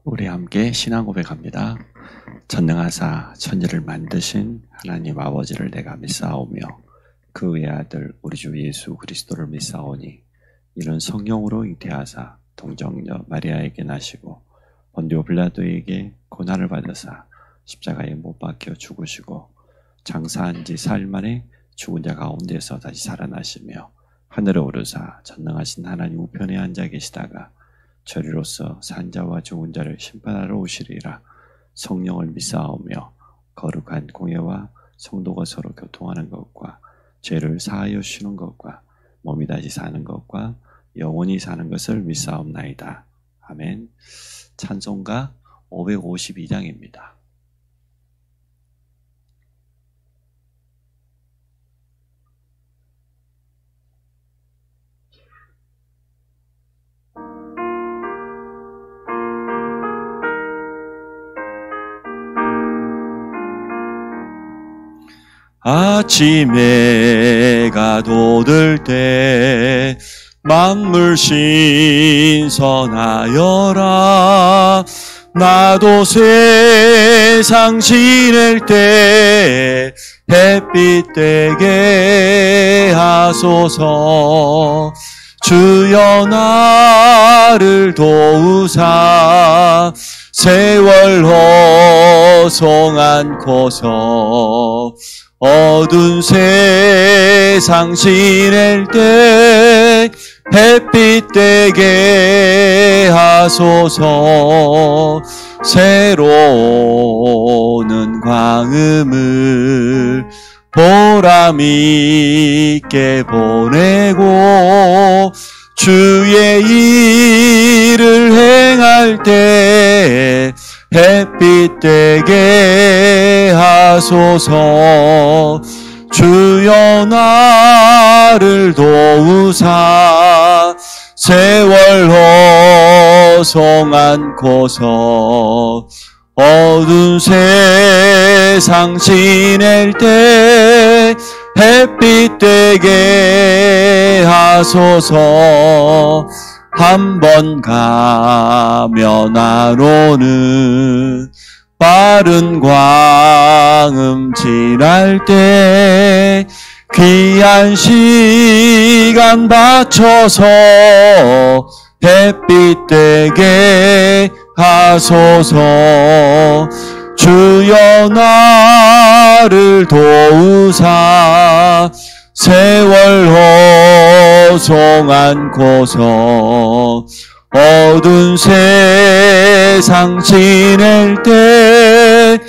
우리 함께 신앙 고백합니다. 전능하사 천지를 만드신 하나님 아버지를 내가 믿사오며 그 외아들 우리 주 예수 그리스도를 믿사오니 이는 성령으로 잉태하사 동정녀 마리아에게 나시고 본디오 빌라도에게 고난을 받으사 십자가에 못 박혀 죽으시고 장사한 지 사흘 만에 죽은 자 가운데서 다시 살아나시며 하늘에 오르사 전능하신 하나님 우편에 앉아 계시다가 저리로서 산자와 죽은 자를 심판하러 오시리라. 성령을 믿사오며 거룩한 공예와 성도가 서로 교통하는 것과 죄를 사하여 주시는 것과 몸이 다시 사는 것과 영원히 사는 것을 믿사옵나이다. 아멘. 찬송가 552장입니다. 아침에 해가 돋을 때 만물 신선하여라. 나도 세상 지낼 때 햇빛 되게 하소서. 주여 나를 도우사 세월 허송 않고서 어두운 세상 지낼 때 햇빛 되게 하소서. 새로 오는 광음을 보람 있게 보내고 주의 일을 행할 때 햇빛 되게 하소서. 주여 나를 도우사 세월 허송 않고서 어두운 세상 지낼 때 햇빛 되게 하소서. 한 번 가면 안 오는 빠른 광음 지날 때 귀한 시간 바쳐서 햇빛 되게 하소서. 주여 나를 도우사 세월 허송 않고서 어두운 세상 지낼 때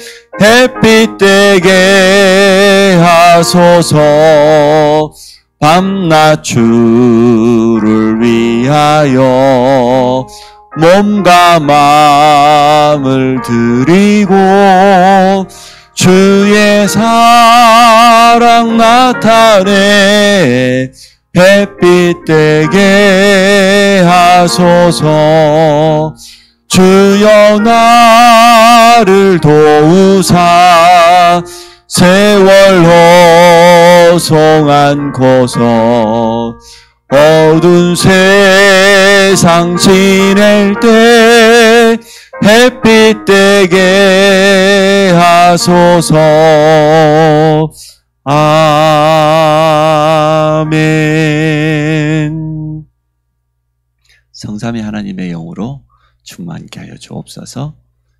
햇빛 되게 하소서. 밤낮 주를 위하여 몸과 마음을 드리고 주의 사랑 나타내 햇빛 되게 하소서. 주여 나를 도우사 세월 허송 않고서 어두운 세상 지낼 때 햇빛 되게 하소서. 아멘. 성삼위 하나님의 영으로 충만케 하여 주옵소서.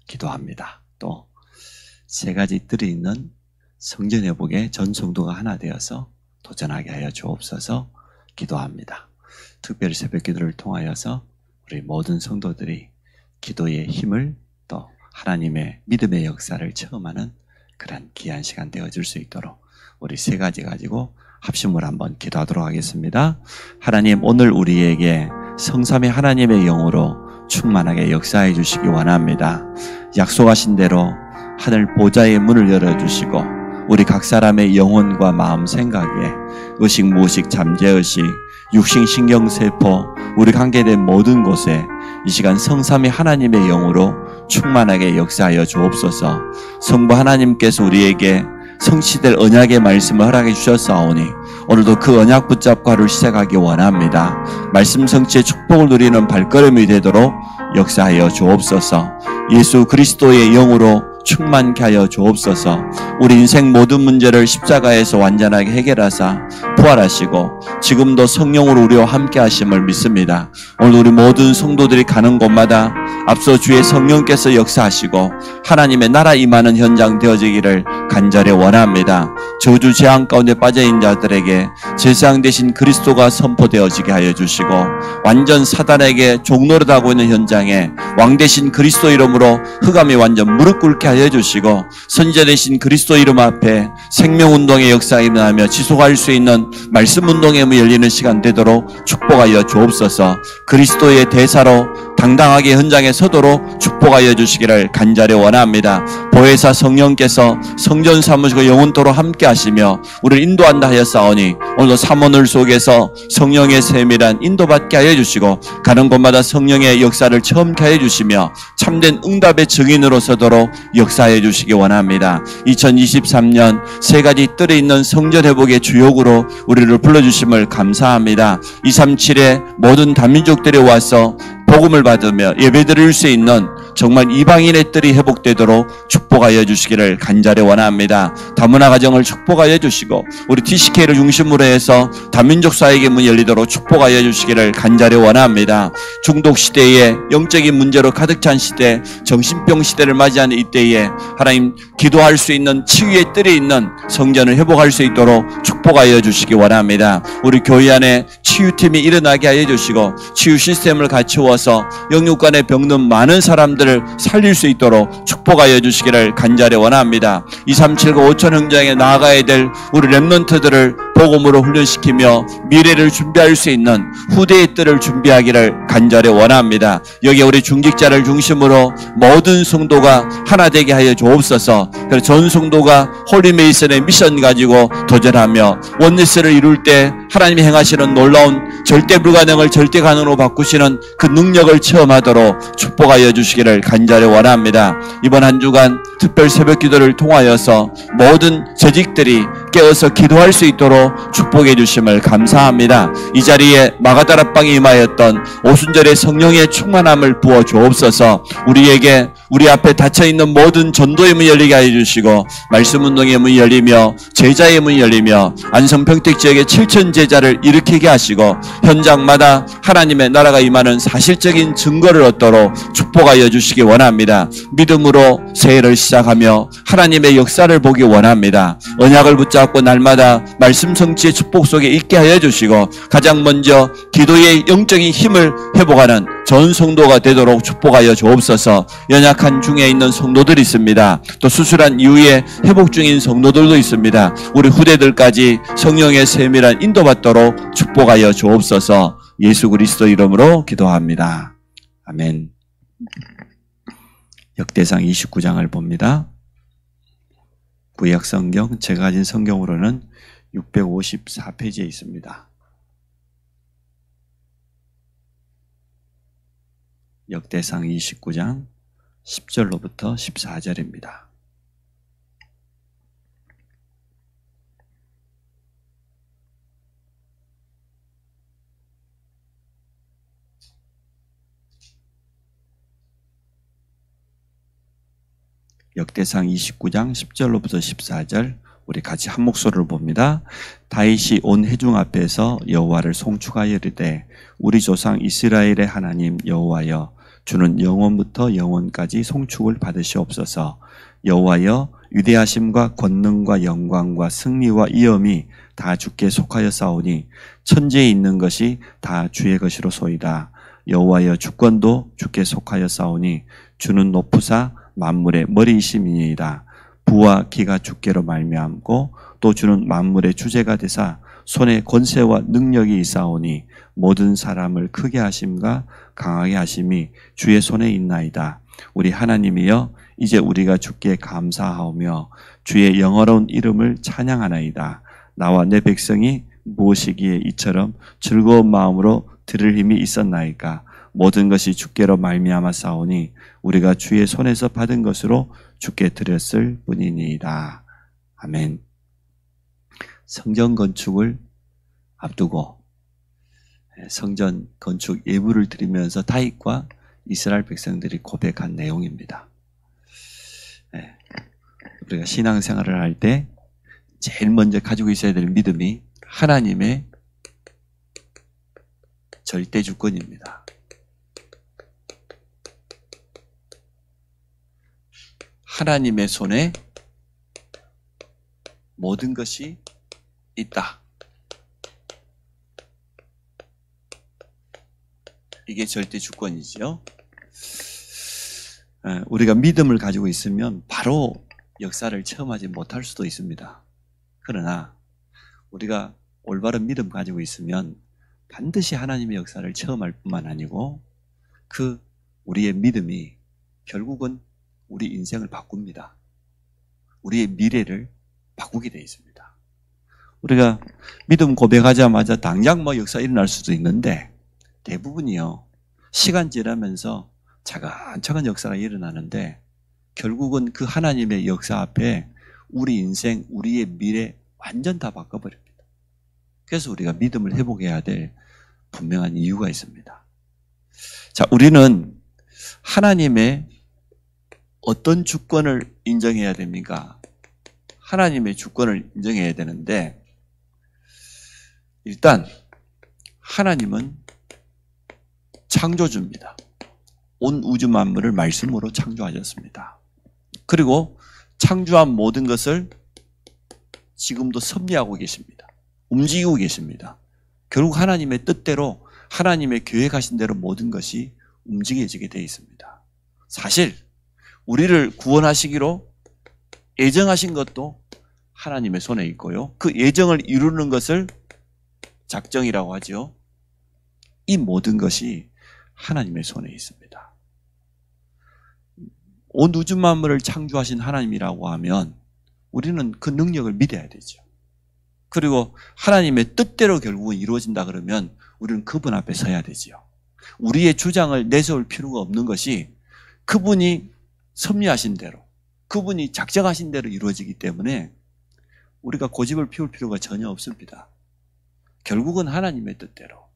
기도합니다. 또 세 가지 뜰이 있는 성전 회복의 전 성도가 하나 되어서 도전하게 하여 주옵소서. 기도합니다. 특별히 새벽 기도를 통하여서 우리 모든 성도들이 기도의 힘을 또 하나님의 믿음의 역사를 체험하는 그런 귀한 시간 되어줄 수 있도록 우리 세 가지 가지고 합심을 한번 기도하도록 하겠습니다. 하나님, 오늘 우리에게 성삼위 하나님의 영으로 충만하게 역사해 주시기 원합니다. 약속하신 대로 하늘 보좌의 문을 열어주시고 우리 각 사람의 영혼과 마음 생각에 의식, 무의식, 잠재의식, 육신, 신경세포, 우리 관계된 모든 곳에 이 시간 성삼위 하나님의 영으로 충만하게 역사하여 주옵소서. 성부 하나님께서 우리에게 성취될 언약의 말씀을 허락해 주셨사오니 오늘도 그 언약 붙잡고 하루를 시작하기 원합니다. 말씀 성취의 축복을 누리는 발걸음이 되도록 역사하여 주옵소서. 예수 그리스도의 영으로 충만케 하여 주옵소서. 우리 인생 모든 문제를 십자가에서 완전하게 해결하사 부활하시고 지금도 성령으로 우리와 함께 하심을 믿습니다. 오늘 우리 모든 성도들이 가는 곳마다 앞서 주의 성령께서 역사하시고 하나님의 나라 임하는 현장 되어지기를 간절히 원합니다. 저주 재앙 가운데 빠져있는 자들에게 제사장 되신 그리스도가 선포되어지게 하여 주시고 완전 사단에게 종노릇하고 있는 현장에 왕 되신 그리스도 이름으로 흑암이 완전 무릎 꿇게 하여 주시고 선지자 되신 그리스도 이름 앞에 생명운동의 역사가 일어나며 지속할 수 있는 말씀운동의 문이 열리는 시간 되도록 축복하여 주옵소서. 그리스도의 대사로 당당하게 현장에 서도록 축복하여 주시기를 간절히 원합니다. 보혜사 성령께서 성전 사무시고 영원토록 함께 하시며 우리를 인도한다 하였사오니 오늘도 사모늘 속에서 성령의 세밀한 인도받게 하여 주시고 가는 곳마다 성령의 역사를 체험케 하여 주시며 참된 응답의 증인으로 서도록 역사해 주시기 원합니다. 2023년 세 가지 뜰에 있는 성전 회복의 주역으로 우리를 불러주심을 감사합니다. 237의 모든 다민족들이 와서 복음을 받으며 예배드릴 수 있는 정말 이방인의 뜰이 회복되도록 축복하여 주시기를 간절히 원합니다. 다문화 가정을 축복하여 주시고 우리 TCK를 중심으로 해서 다민족 사회의 문이 열리도록 축복하여 주시기를 간절히 원합니다. 중독 시대에 영적인 문제로 가득 찬 시대, 정신병 시대를 맞이하는 이때에 하나님 기도할 수 있는 치유의 뜰이 있는 성전을 회복할 수 있도록 축복하여 주시기 원합니다. 우리 교회 안에 치유팀이 일어나게 하여 주시고 치유 시스템을 갖추어서 영육간에 병든 많은 사람들을 살릴 수 있도록 축복하여 주시기를 간절히 원합니다. 237과 5천 현장에 나아가야 될 우리 렘넌트들을 복음으로 훈련시키며 미래를 준비할 수 있는 후대의 뜰을 준비하기를 간절히 원합니다. 여기 우리 중직자를 중심으로 모든 성도가 하나 되게 하여 주옵소서. 그래서 전 성도가 홀리메이슨의 미션 가지고 도전하며 원리스를 이룰 때 하나님이 행하시는 놀라운 절대 불가능을 절대 가능으로 바꾸시는 그 능력을 체험하도록 축복하여 주시기를 간절히 원합니다. 이번 한 주간 특별 새벽 기도를 통하여서 모든 재직들이 깨어서 기도할 수 있도록 축복해 주심을 감사합니다. 이 자리에 마가다락방에 임하였던 오순절의 성령의 충만함을 부어 주옵소서. 우리에게 우리 앞에 닫혀있는 모든 전도의 문이 열리게 하여 주시고 말씀운동의 문이 열리며 제자의 문이 열리며 안성평택 지역의 7천 제자를 일으키게 하시고 현장마다 하나님의 나라가 임하는 사실적인 증거를 얻도록 축복하여 주시기 원합니다. 믿음으로 새해를 시작하며 하나님의 역사를 보기 원합니다. 언약을 붙잡고 날마다 말씀 성취의 축복 속에 있게 하여 주시고 가장 먼저 기도의 영적인 힘을 회복하는 전 성도가 되도록 축복하여 주옵소서. 연약한 중에 있는 성도들이 있습니다. 또 수술한 이후에 회복 중인 성도들도 있습니다. 우리 후대들까지 성령의 세밀한 인도받도록 축복하여 주옵소서. 예수 그리스도 이름으로 기도합니다. 아멘. 역대상 29장을 봅니다. 구약 성경 제가 가진 성경으로는 654페이지에 있습니다. 역대상 29장 10절로부터 14절입니다. 역대상 29장 10절로부터 14절 우리 같이 한 목소리를 봅니다. 다윗이 온 회중 앞에서 여호와를 송축하여 이르되 우리 조상 이스라엘의 하나님 여호와여 주는 영원부터 영원까지 송축을 받으시옵소서. 여호와여 위대하심과 권능과 영광과 승리와 이엄이 다 주께 속하여 싸우니 천지에 있는 것이 다 주의 것이로소이다. 여호와여 주권도 주께 속하여 싸우니 주는 높으사 만물의 머리이심이니이다. 부와 기가 주께로 말미암고 또 주는 만물의 주제가 되사 손에 권세와 능력이 있사오니 모든 사람을 크게 하심과 강하게 하심이 주의 손에 있나이다. 우리 하나님이여 이제 우리가 주께 감사하오며 주의 영어로운 이름을 찬양하나이다. 나와 내 백성이 무엇이기에 이처럼 즐거운 마음으로 들을 힘이 있었나이까. 모든 것이 주께로 말미암아 싸우니 우리가 주의 손에서 받은 것으로 주께 드렸을 뿐이니이다. 아멘. 성전 건축을 앞두고 성전 건축 예물을 드리면서 다윗과 이스라엘 백성들이 고백한 내용입니다. 네. 우리가 신앙생활을 할 때 제일 먼저 가지고 있어야 될 믿음이 하나님의 절대 주권입니다. 하나님의 손에 모든 것이 있다. 이게 절대 주권이죠. 우리가 믿음을 가지고 있으면 바로 역사를 체험하지 못할 수도 있습니다. 그러나 우리가 올바른 믿음 가지고 있으면 반드시 하나님의 역사를 체험할 뿐만 아니고 우리의 믿음이 결국은 우리 인생을 바꿉니다. 우리의 미래를 바꾸게 되어 있습니다. 우리가 믿음 고백하자마자 당장 역사 일어날 수도 있는데 대부분이요. 시간 지나면서 차근차근 역사가 일어나는데 결국은 그 하나님의 역사 앞에 우리 인생, 우리의 미래 완전 다 바꿔버립니다. 그래서 우리가 믿음을 회복해야 될 분명한 이유가 있습니다. 자, 우리는 하나님의 어떤 주권을 인정해야 됩니까? 하나님의 주권을 인정해야 되는데 일단 하나님은 창조주입니다. 온 우주 만물을 말씀으로 창조하셨습니다. 그리고 창조한 모든 것을 지금도 섭리하고 계십니다. 움직이고 계십니다. 결국 하나님의 뜻대로 하나님의 계획하신 대로 모든 것이 움직여지게 되어 있습니다. 사실 우리를 구원하시기로 예정하신 것도 하나님의 손에 있고요. 그 예정을 이루는 것을 작정이라고 하죠. 이 모든 것이 하나님의 손에 있습니다. 온 우주 만물을 창조하신 하나님이라고 하면 우리는 그 능력을 믿어야 되죠. 그리고 하나님의 뜻대로 결국은 이루어진다 그러면 우리는 그분 앞에 서야 되죠. 우리의 주장을 내세울 필요가 없는 것이 그분이 섭리하신 대로, 그분이 작정하신 대로 이루어지기 때문에 우리가 고집을 피울 필요가 전혀 없습니다. 결국은 하나님의 뜻대로.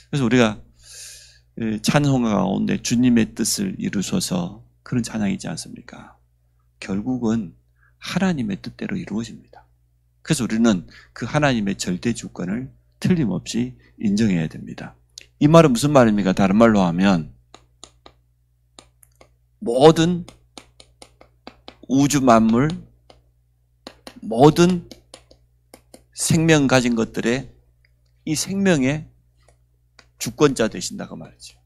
그래서 우리가 찬송가 가운데 주님의 뜻을 이루소서 그런 찬양이 있지 않습니까? 결국은 하나님의 뜻대로 이루어집니다. 그래서 우리는 그 하나님의 절대 주권을 틀림없이 인정해야 됩니다. 이 말은 무슨 말입니까? 다른 말로 하면 모든 우주 만물, 모든 생명 가진 것들의 이 생명의 주권자 되신다고 말이죠.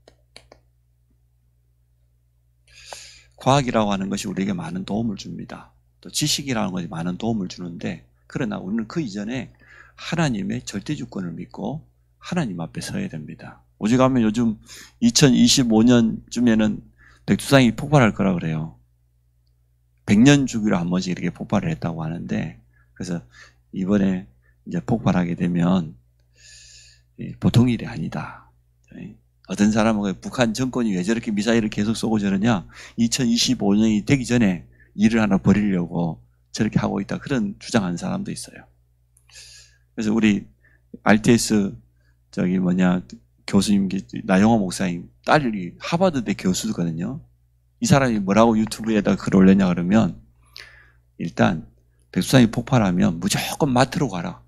과학이라고 하는 것이 우리에게 많은 도움을 줍니다. 또 지식이라는 것이 많은 도움을 주는데 그러나 우리는 그 이전에 하나님의 절대 주권을 믿고 하나님 앞에 서야 됩니다. 오죽하면 요즘 2025년쯤에는 백두산이 폭발할 거라 그래요. 100년 주기로 한 번씩 이렇게 폭발을 했다고 하는데 그래서 이번에 이제 폭발하게 되면 보통 일이 아니다. 어떤 사람은 북한 정권이 왜 저렇게 미사일을 계속 쏘고 저러냐 2025년이 되기 전에 일을 하나 벌이려고 저렇게 하고 있다. 그런 주장하는 사람도 있어요. 그래서 우리 RTS 교수님 나영호 목사님 딸이 하버드대 교수거든요. 이 사람이 뭐라고 유튜브에다 글 올렸냐 그러면 일단 백두산이 폭발하면 무조건 마트로 가라.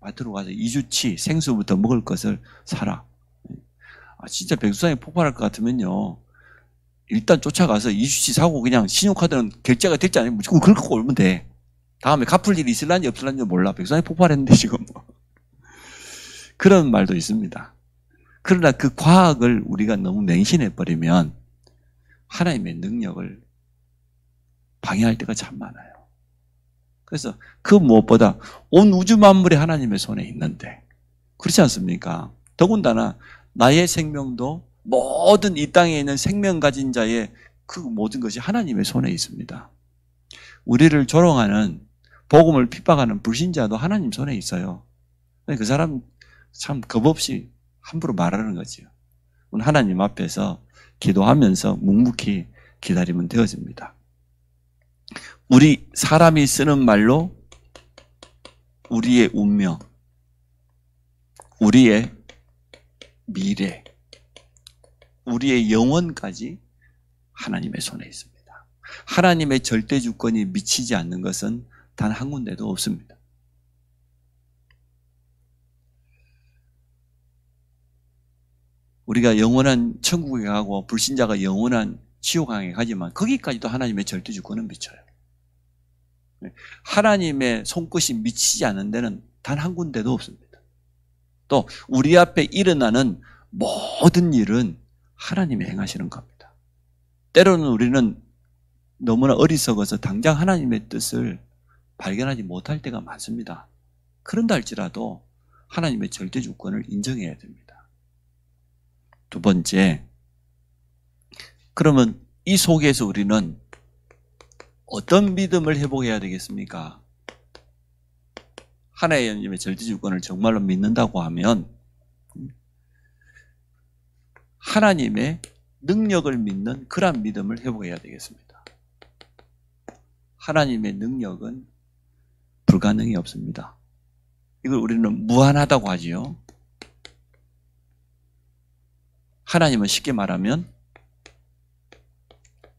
마트로 가서 2주치 생수부터 먹을 것을 사라. 진짜 백두산이 폭발할 것 같으면요. 일단 쫓아가서 2주치 사고 그냥 신용카드는 결제가 될지 아니면 무조건 그걸 갖고 오면 돼. 다음에 갚을 일이 있을란지 없을란지 몰라. 백두산이 폭발했는데 지금. 그런 말도 있습니다. 그러나 그 과학을 우리가 너무 맹신해버리면 하나님의 능력을 방해할 때가 참 많아요. 그래서 그 무엇보다 온 우주 만물이 하나님의 손에 있는데 그렇지 않습니까? 더군다나 나의 생명도 모든 이 땅에 있는 생명 가진 자의 그 모든 것이 하나님의 손에 있습니다. 우리를 조롱하는 복음을 핍박하는 불신자도 하나님 손에 있어요. 그 사람 참 겁없이 함부로 말하는 거죠. 하나님 앞에서 기도하면서 묵묵히 기다리면 되어집니다. 우리 사람이 쓰는 말로 우리의 운명, 우리의 미래, 우리의 영혼까지 하나님의 손에 있습니다. 하나님의 절대 주권이 미치지 않는 것은 단 한 군데도 없습니다. 우리가 영원한 천국에 가고 불신자가 영원한 지옥강에 가지만 거기까지도 하나님의 절대 주권은 미쳐요. 하나님의 손끝이 미치지 않는 데는 단 한 군데도 없습니다. 또 우리 앞에 일어나는 모든 일은 하나님이 행하시는 겁니다. 때로는 우리는 너무나 어리석어서 당장 하나님의 뜻을 발견하지 못할 때가 많습니다. 그런다 할지라도 하나님의 절대 주권을 인정해야 됩니다. 두 번째, 그러면 이 속에서 우리는 어떤 믿음을 회복해야 되겠습니까? 하나님의 절대 주권을 정말로 믿는다고 하면 하나님의 능력을 믿는 그런 믿음을 회복해야 되겠습니다. 하나님의 능력은 불가능이 없습니다. 이걸 우리는 무한하다고 하지요. 하나님은 쉽게 말하면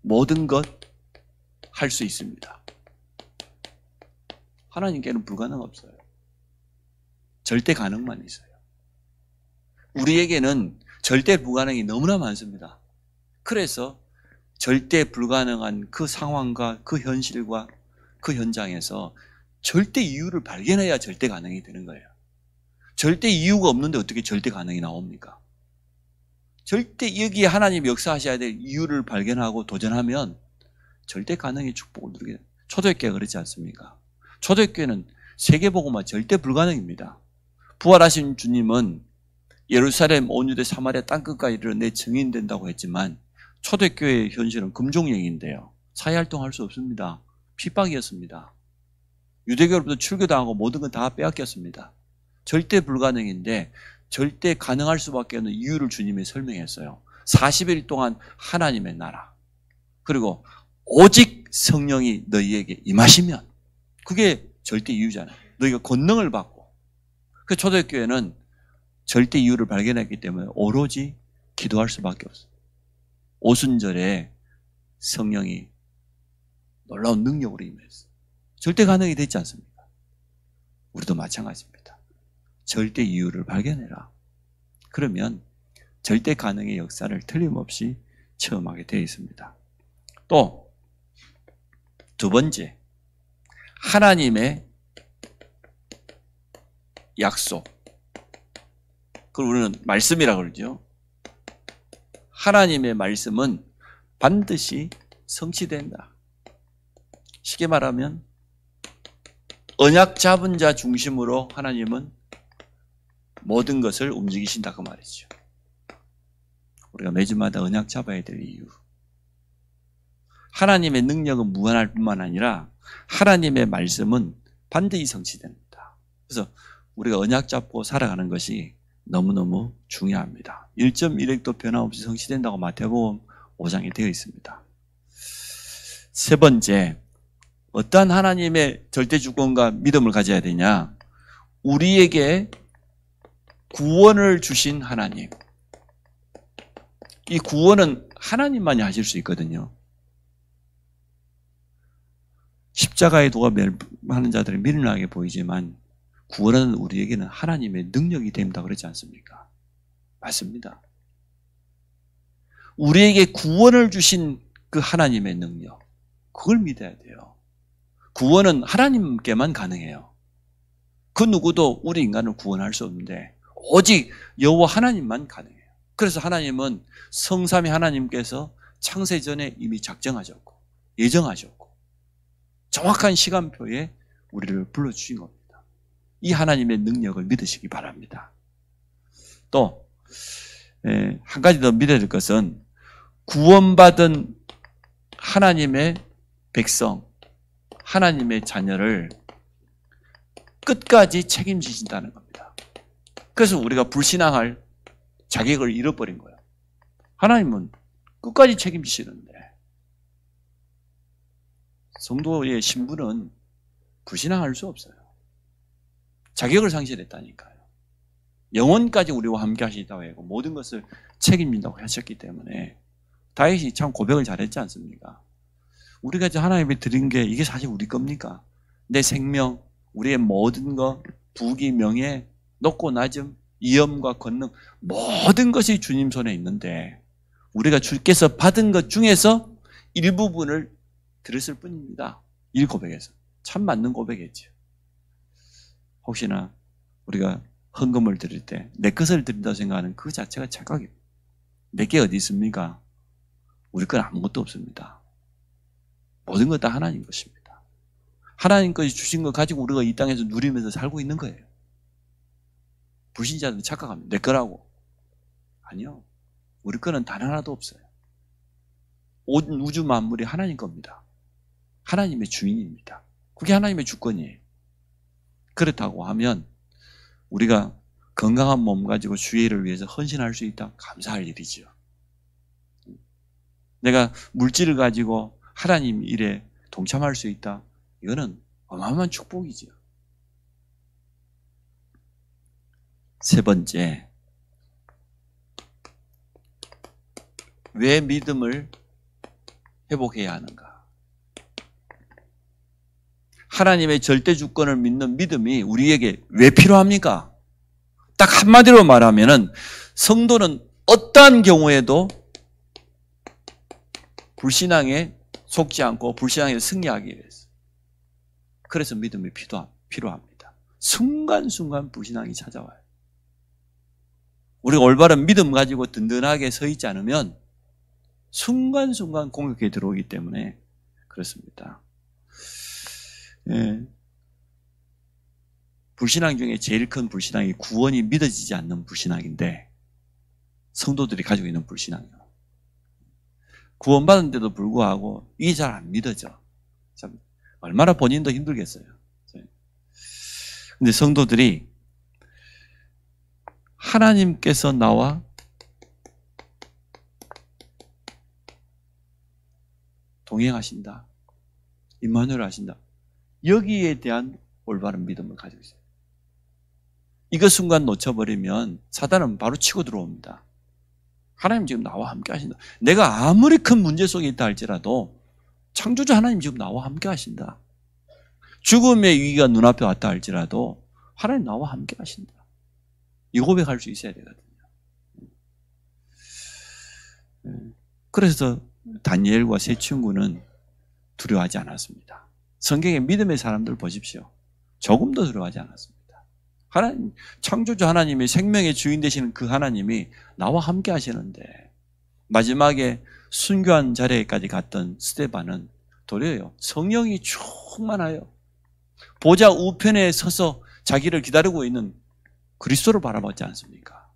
모든 것 할 수 있습니다. 하나님께는 불가능 없어요. 절대 가능만 있어요. 우리에게는 절대 불가능이 너무나 많습니다. 그래서 절대 불가능한 그 상황과 그 현실과 그 현장에서 절대 이유를 발견해야 절대 가능이 되는 거예요. 절대 이유가 없는데 어떻게 절대 가능이 나옵니까? 절대 여기에 하나님 역사하셔야 될 이유를 발견하고 도전하면 절대 가능의 축복을 누리게 됩니다. 초대교회가 그렇지 않습니까? 초대교회는 세계복음화 절대 불가능입니다. 부활하신 주님은 예루살렘, 온 유대, 사마리아 땅끝까지 이르러 내 증인 된다고 했지만 초대교회의 현실은 금종령인데요. 사회활동할 수 없습니다. 핍박이었습니다. 유대교로부터 출교당하고 모든 건 다 빼앗겼습니다. 절대 불가능인데 절대 가능할 수밖에 없는 이유를 주님이 설명했어요. 40일 동안 하나님의 나라, 그리고 오직 성령이 너희에게 임하시면, 그게 절대 이유잖아요. 너희가 권능을 받고. 그 초대교회는 절대 이유를 발견했기 때문에 오로지 기도할 수밖에 없어요. 오순절에 성령이 놀라운 능력으로 임했어요. 절대 가능이 되지 않습니까? 우리도 마찬가지입니다. 절대 이유를 발견해라. 그러면 절대 가능의 역사를 틀림없이 체험하게 되어 있습니다. 또 두 번째, 하나님의 약속. 그걸 우리는 말씀이라고 그러죠. 하나님의 말씀은 반드시 성취된다. 쉽게 말하면 언약 잡은 자 중심으로 하나님은 모든 것을 움직이신다 그 말이죠. 우리가 매주마다 언약 잡아야 될 이유. 하나님의 능력은 무한할 뿐만 아니라 하나님의 말씀은 반드시 성취됩니다. 그래서 우리가 언약 잡고 살아가는 것이 너무너무 중요합니다. 1.1획도 변함없이 성취된다고 마태복음 5장에 되어 있습니다. 세 번째, 어떠한 하나님의 절대 주권과 믿음을 가져야 되냐? 우리에게 구원을 주신 하나님. 이 구원은 하나님만이 하실 수 있거든요. 십자가의 도가 하는 자들이 미련하게 보이지만 구원은 우리에게는 하나님의 능력이 됩니다. 그렇지 않습니까? 맞습니다. 우리에게 구원을 주신 그 하나님의 능력, 그걸 믿어야 돼요. 구원은 하나님께만 가능해요. 그 누구도 우리 인간을 구원할 수 없는데 오직 여호와 하나님만 가능해요. 그래서 하나님은 성삼위 하나님께서 창세 전에 이미 작정하셨고 예정하셨고 정확한 시간표에 우리를 불러주신 겁니다. 이 하나님의 능력을 믿으시기 바랍니다. 또 한 가지 더 믿어야 될 것은 구원받은 하나님의 백성, 하나님의 자녀를 끝까지 책임지신다는 겁니다. 그래서 우리가 불신앙할 자격을 잃어버린 거예요. 하나님은 끝까지 책임지시는데 성도의 신분은 불신앙할 수 없어요. 자격을 상실했다니까요. 영원까지 우리와 함께 하시다고 하고 모든 것을 책임진다고 하셨기 때문에 다윗이 참 고백을 잘했지 않습니까? 우리가 이제 하나님께 드린 게 이게 사실 우리 겁니까? 내 생명, 우리의 모든 것, 부귀, 명예, 높고 낮음, 위엄과 권능 모든 것이 주님 손에 있는데 우리가 주께서 받은 것 중에서 일부분을 드렸을 뿐입니다. 이 고백에서. 참 맞는 고백이죠. 혹시나 우리가 헌금을 드릴 때 내 것을 드린다고 생각하는 그 자체가 착각입니다. 내게 어디 있습니까? 우리 건 아무것도 없습니다. 모든 것 다 하나님 것입니다. 하나님 것이 주신 것 가지고 우리가 이 땅에서 누리면서 살고 있는 거예요. 불신자들은 착각합니다. 내 거라고. 아니요. 우리 거는 단 하나도 없어요. 온 우주 만물이 하나님 겁니다. 하나님의 주인입니다. 그게 하나님의 주권이에요. 그렇다고 하면 우리가 건강한 몸 가지고 주의 일을 위해서 헌신할 수 있다? 감사할 일이죠. 내가 물질을 가지고 하나님 일에 동참할 수 있다? 이거는 어마어마한 축복이죠. 세 번째, 왜 믿음을 회복해야 하는가? 하나님의 절대 주권을 믿는 믿음이 우리에게 왜 필요합니까? 딱 한마디로 말하면은 성도는 어떠한 경우에도 불신앙에 속지 않고 불신앙에 승리하기 위해서. 그래서 믿음이 필요합니다. 순간순간 불신앙이 찾아와요. 우리가 올바른 믿음 가지고 든든하게 서 있지 않으면 순간순간 공격에 들어오기 때문에 그렇습니다. 예. 불신앙 중에 제일 큰 불신앙이 구원이 믿어지지 않는 불신앙인데 성도들이 가지고 있는 불신앙이에요. 구원받은데도 불구하고 이게 잘 안 믿어져. 참 얼마나 본인도 힘들겠어요. 근데 성도들이 하나님께서 나와 동행하신다. 임마누엘 하신다. 여기에 대한 올바른 믿음을 가지고 있어요. 이거 순간 놓쳐버리면 사단은 바로 치고 들어옵니다. 하나님 지금 나와 함께 하신다. 내가 아무리 큰 문제 속에 있다 할지라도 창조주 하나님 지금 나와 함께 하신다. 죽음의 위기가 눈앞에 왔다 할지라도 하나님 나와 함께 하신다. 이 고백할 수 있어야 되거든요. 그래서 다니엘과 세 친구는 두려워하지 않았습니다. 성경의 믿음의 사람들 보십시오. 조금도 두려워하지 않았습니다. 하나님, 창조주 하나님이 생명의 주인 되시는 그 하나님이 나와 함께 하시는데 마지막에 순교한 자리에까지 갔던 스데반은 도리어요. 성령이 충만하여 보좌 우편에 서서 자기를 기다리고 있는 그리스도를 바라보지 않습니까?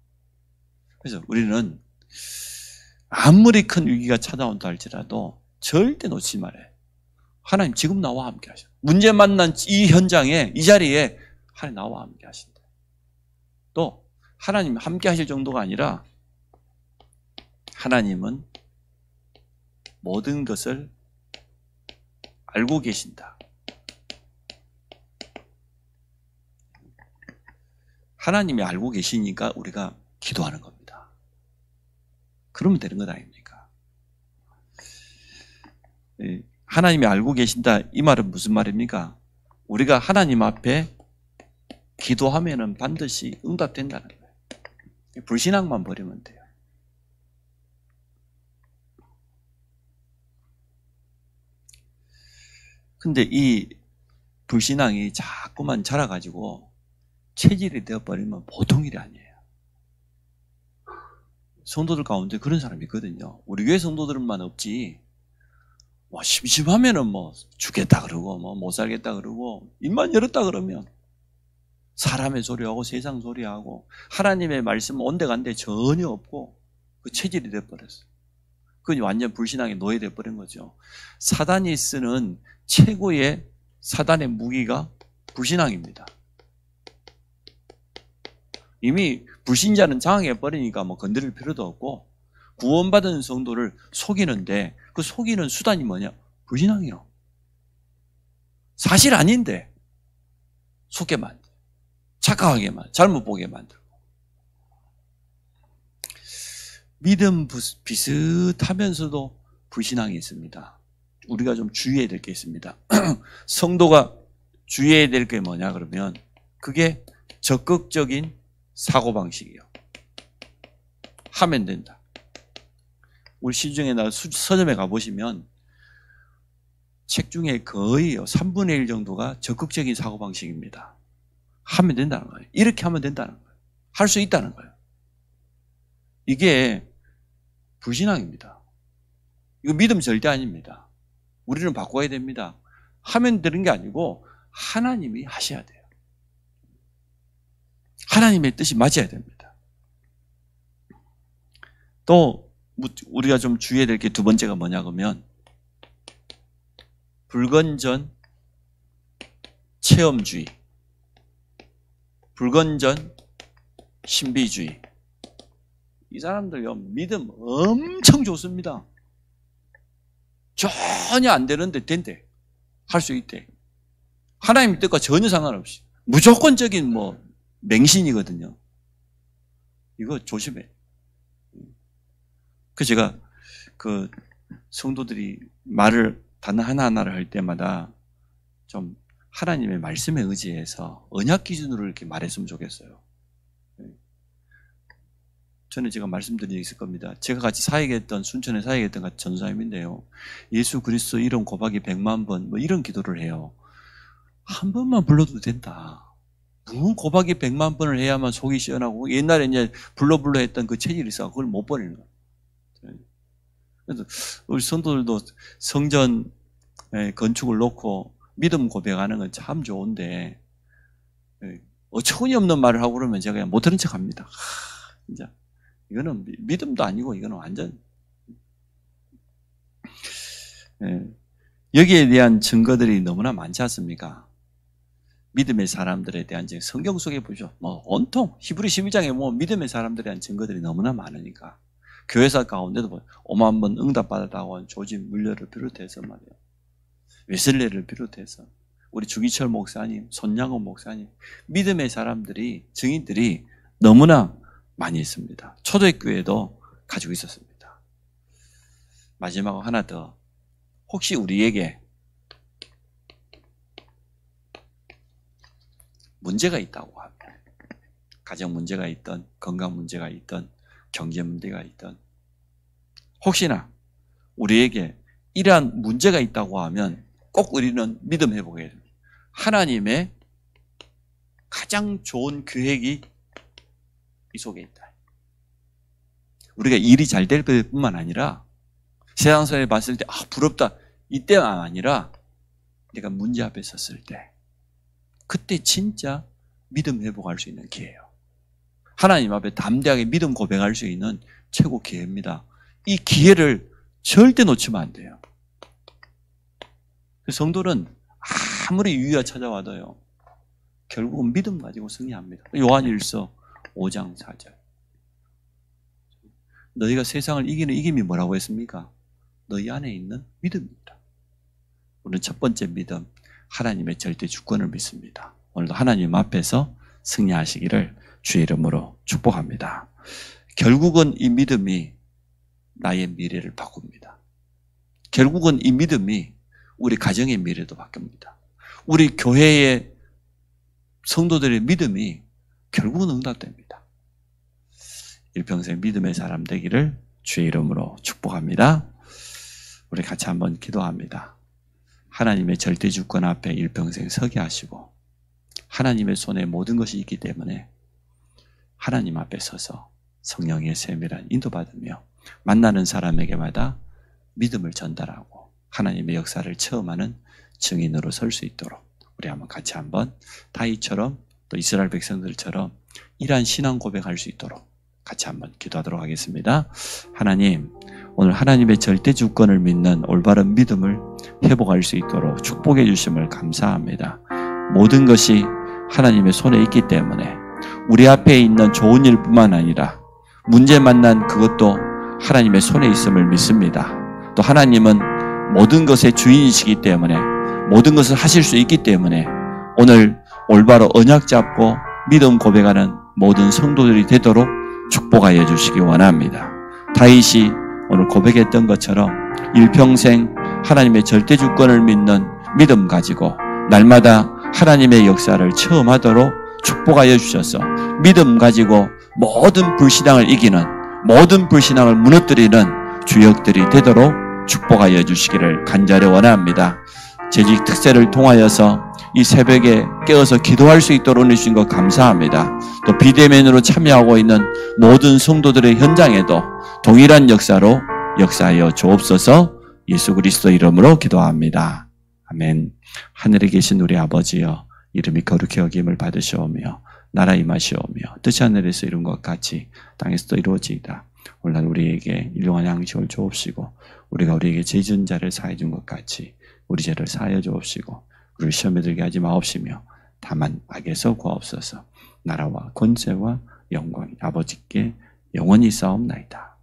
그래서 우리는 아무리 큰 위기가 찾아온다 할지라도 절대 놓치지 말아요. 하나님 지금 나와 함께 하셔. 문제 만난 이 현장에, 이 자리에 하나님 나와 함께 하신다. 또 하나님 함께 하실 정도가 아니라 하나님은 모든 것을 알고 계신다. 하나님이 알고 계시니까 우리가 기도하는 겁니다. 그러면 되는 것 아닙니까? 하나님이 알고 계신다. 이 말은 무슨 말입니까? 우리가 하나님 앞에 기도하면은 반드시 응답된다는 거예요. 불신앙만 버리면 돼요. 근데 이 불신앙이 자꾸만 자라가지고 체질이 되어버리면 보통 일이 아니에요. 성도들 가운데 그런 사람이 있거든요. 우리 교회 성도들만 없지. 심심하면은 죽겠다 그러고 못 살겠다 그러고 입만 열었다 그러면 사람의 소리하고 세상 소리하고 하나님의 말씀 온데간데 전혀 없고 그 체질이 돼버렸어요. 그건 완전 불신앙의 노예돼 버린 거죠. 사단이 쓰는 최고의 사단의 무기가 불신앙입니다. 이미 불신자는 장악해버리니까 건드릴 필요도 없고 구원받은 성도를 속이는데 그 속이는 수단이 뭐냐? 불신앙이요. 사실 아닌데 속게 만들고 착각하게 만들고 잘못 보게 만들고 믿음 비슷하면서도 불신앙이 있습니다. 우리가 좀 주의해야 될 게 있습니다. 성도가 주의해야 될 게 뭐냐 그러면 그게 적극적인 사고방식이에요. 하면 된다. 우리 시중에나 서점에 가보시면 책 중에 거의 3분의 1 정도가 적극적인 사고방식입니다. 하면 된다는 거예요. 이렇게 하면 된다는 거예요. 할 수 있다는 거예요. 이게 불신앙입니다. 이거 믿음 절대 아닙니다. 우리는 바꿔야 됩니다. 하면 되는 게 아니고 하나님이 하셔야 돼요. 하나님의 뜻이 맞아야 됩니다. 또 우리가 좀 주의해야 될 게 두 번째가 뭐냐 그러면 불건전 체험주의, 불건전 신비주의. 이 사람들요 믿음 엄청 좋습니다. 전혀 안 되는데 된대. 할 수 있대. 하나님의 뜻과 전혀 상관없이 무조건적인 맹신이거든요. 이거 조심해. 제가 성도들이 말을 단 하나하나를 할 때마다 좀 하나님의 말씀에 의지해서 언약 기준으로 이렇게 말했으면 좋겠어요. 저는 제가 말씀드린 게 있을 겁니다. 제가 같이 사역했던 순천에 사역했던 같이 전사님인데요. 예수 그리스도 이름 곱하기 100만 번 이런 기도를 해요. 한 번만 불러도 된다. 곱하기 100만 번을 해야만 속이 시원하고 옛날에 이제 불러 했던 그 체질이 있어 그걸 못 버리는 거예요. 그래서 우리 성도들도 성전 건축을 놓고 믿음 고백하는 건 참 좋은데 어처구니 없는 말을 하고 그러면 제가 그냥 못 들은 척합니다. 진짜 이거는 믿음도 아니고 이거는 완전 여기에 대한 증거들이 너무나 많지 않습니까? 믿음의 사람들에 대한 증거 성경 속에 보죠. 온통 히브리 11장에 믿음의 사람들에 대한 증거들이 너무나 많으니까 교회사 가운데도 5만 번 응답받았다고 한 조지 물려를 비롯해서 말이에요. 웨슬레를 비롯해서 우리 주기철 목사님, 손양호 목사님, 믿음의 사람들이 증인들이 너무나 많이 있습니다. 초대교회도 가지고 있었습니다. 마지막으로 하나 더. 혹시 우리에게 문제가 있다고 하면 가정 문제가 있던 건강 문제가 있던 경제 문제가 있던 혹시나 우리에게 이러한 문제가 있다고 하면 꼭 우리는 믿음 회복해야 됩니다. 하나님의 가장 좋은 계획이 이 속에 있다. 우리가 일이 잘 될 뿐만 아니라 세상 사람이 봤을 때 부럽다 이때가 아니라 내가 문제 앞에 섰을 때 그때 진짜 믿음 회복할 수 있는 기회예요. 하나님 앞에 담대하게 믿음 고백할 수 있는 최고 기회입니다. 이 기회를 절대 놓치면 안 돼요. 성도는 아무리 유의가 찾아와도요 결국은 믿음 가지고 승리합니다. 요한일서 5장 4절 너희가 세상을 이기는 이김이 뭐라고 했습니까? 너희 안에 있는 믿음입니다. 우리는 첫 번째 믿음 하나님의 절대 주권을 믿습니다. 오늘도 하나님 앞에서 승리하시기를 주의 이름으로 축복합니다. 결국은 이 믿음이 나의 미래를 바꿉니다. 결국은 이 믿음이 우리 가정의 미래도 바뀝니다. 우리 교회의 성도들의 믿음이 결국은 응답됩니다. 일평생 믿음의 사람 되기를 주의 이름으로 축복합니다. 우리 같이 한번 기도합니다. 하나님의 절대 주권 앞에 일평생 서게 하시고 하나님의 손에 모든 것이 있기 때문에 하나님 앞에 서서 성령의 세밀한 인도받으며 만나는 사람에게마다 믿음을 전달하고 하나님의 역사를 체험하는 증인으로 설 수 있도록 우리 한번 같이 한번 다윗처럼 또 이스라엘 백성들처럼 이러한 신앙 고백할 수 있도록 같이 한번 기도하도록 하겠습니다. 하나님, 오늘 하나님의 절대 주권을 믿는 올바른 믿음을 회복할 수 있도록 축복해 주심을 감사합니다. 모든 것이 하나님의 손에 있기 때문에 우리 앞에 있는 좋은 일뿐만 아니라 문제 만난 그것도 하나님의 손에 있음을 믿습니다. 또 하나님은 모든 것의 주인이시기 때문에 모든 것을 하실 수 있기 때문에 오늘 올바로 언약 잡고 믿음 고백하는 모든 성도들이 되도록 축복하여 주시기 원합니다. 다윗이 오늘 고백했던 것처럼 일평생 하나님의 절대 주권을 믿는 믿음 가지고 날마다 하나님의 역사를 체험하도록 축복하여 주셔서 믿음 가지고 모든 불신앙을 이기는, 모든 불신앙을 무너뜨리는 주역들이 되도록 축복하여 주시기를 간절히 원합니다. 재직 특세를 통하여서 이 새벽에 깨어서 기도할 수 있도록 해주신 것 감사합니다. 또 비대면으로 참여하고 있는 모든 성도들의 현장에도 동일한 역사로 역사하여 주옵소서. 예수 그리스도 이름으로 기도합니다. 아멘. 하늘에 계신 우리 아버지여, 이름이 거룩히 여김을 받으시오며 나라 임하시오며 뜻이 하늘에서 이룬 것 같이 땅에서도 이루어지이다. 오늘 우리에게 일용할 양식을 주옵시고 우리가 우리에게 죄 지은 자를 사해 준 것 같이 우리 죄를 사하여 주옵시고 우리를 시험에 들게 하지 마옵시며 다만 악에서 구하옵소서. 나라와 권세와 영광이 아버지께 영원히 싸움나이다.